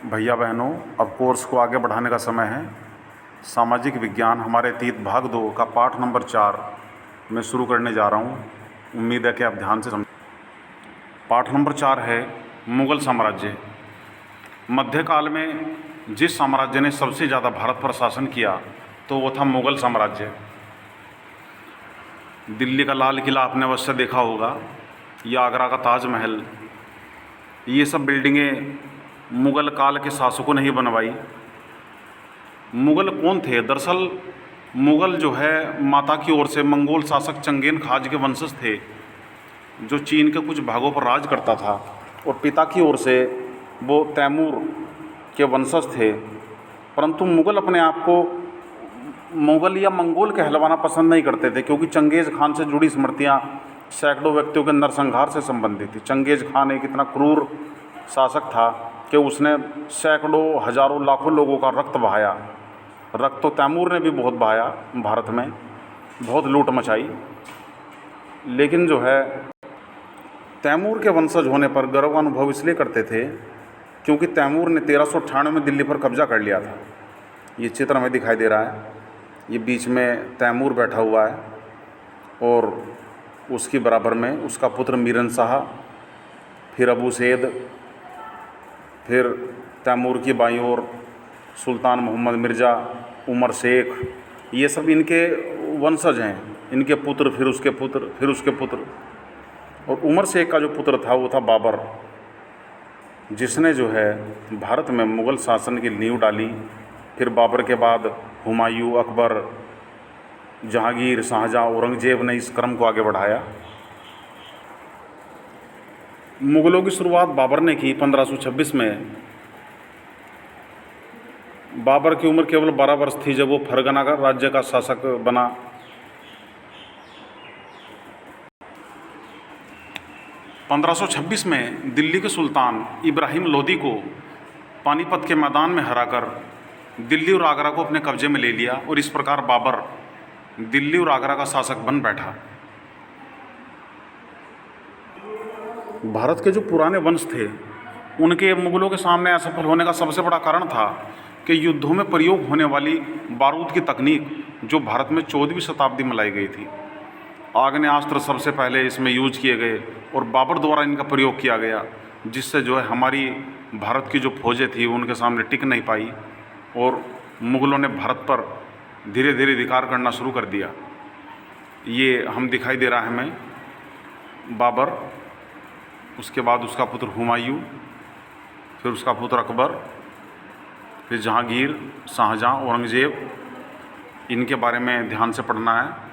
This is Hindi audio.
भैया बहनों, अब कोर्स को आगे बढ़ाने का समय है। सामाजिक विज्ञान हमारे अतीत भाग 2 का पाठ नंबर 4 मैं शुरू करने जा रहा हूँ। उम्मीद है कि आप ध्यान से समझ। पाठ नंबर 4 है मुग़ल साम्राज्य। मध्यकाल में जिस साम्राज्य ने सबसे ज़्यादा भारत पर शासन किया तो वो था मुग़ल साम्राज्य। दिल्ली का लाल किला आपने अवश्य देखा होगा, या आगरा का ताजमहल, ये सब बिल्डिंगें मुग़ल काल के शासकों ने ही बनवाई। मुग़ल कौन थे? दरअसल मुग़ल जो है माता की ओर से मंगोल शासक चंगेज़ खान के वंशज थे, जो चीन के कुछ भागों पर राज करता था, और पिता की ओर से वो तैमूर के वंशज थे। परंतु मुग़ल अपने आप को मुग़ल या मंगोल कहलवाना पसंद नहीं करते थे, क्योंकि चंगेज़ खान से जुड़ी स्मृतियाँ सैकड़ों व्यक्तियों के नरसंहार से संबंधित थी। चंगेज़ खान एक इतना क्रूर शासक था कि उसने सैकड़ों, हज़ारों, लाखों लोगों का रक्त बहाया। रक्त तो तैमूर ने भी बहुत बहाया, भारत में बहुत लूट मचाई। लेकिन जो है तैमूर के वंशज होने पर गर्व का अनुभव इसलिए करते थे क्योंकि तैमूर ने 1398 में दिल्ली पर कब्जा कर लिया था। ये चित्र हमें दिखाई दे रहा है, ये बीच में तैमूर बैठा हुआ है और उसकी बराबर में उसका पुत्र मीरन शाह, फिर अबू सैद, फिर तैमूर की बाईं ओर सुल्तान मोहम्मद मिर्ज़ा, उमर शेख, ये सब इनके वंशज हैं। इनके पुत्र, फिर उसके पुत्र, फिर उसके पुत्र। और उमर शेख का जो पुत्र था वो था बाबर, जिसने जो है भारत में मुग़ल शासन की नींव डाली। फिर बाबर के बाद हुमायूं, अकबर, जहांगीर, शाहजहाँ, औरंगज़ेब ने इस क्रम को आगे बढ़ाया। मुग़लों की शुरुआत बाबर ने की 1526 में। बाबर की उम्र केवल 12 वर्ष थी जब वो फरगना का राज्य का शासक बना। पंद्रह सौ छब्बीस में दिल्ली के सुल्तान इब्राहिम लोदी को पानीपत के मैदान में हराकर दिल्ली और आगरा को अपने कब्जे में ले लिया, और इस प्रकार बाबर दिल्ली और आगरा का शासक बन बैठा। भारत के जो पुराने वंश थे उनके मुग़लों के सामने असफल होने का सबसे बड़ा कारण था कि युद्धों में प्रयोग होने वाली बारूद की तकनीक जो भारत में 14वीं शताब्दी में लाई गई थी। आग्नेयास्त्र सबसे पहले इसमें यूज किए गए और बाबर द्वारा इनका प्रयोग किया गया, जिससे जो है हमारी भारत की जो फौजें थी उनके सामने टिक नहीं पाई और मुग़लों ने भारत पर धीरे धीरे अधिकार करना शुरू कर दिया। ये हम दिखाई दे रहा है हमें बाबर, उसके बाद उसका पुत्र हुमायूं, फिर उसका पुत्र अकबर, फिर जहांगीर, शाहजहाँ, औरंगज़ेब। इनके बारे में ध्यान से पढ़ना है।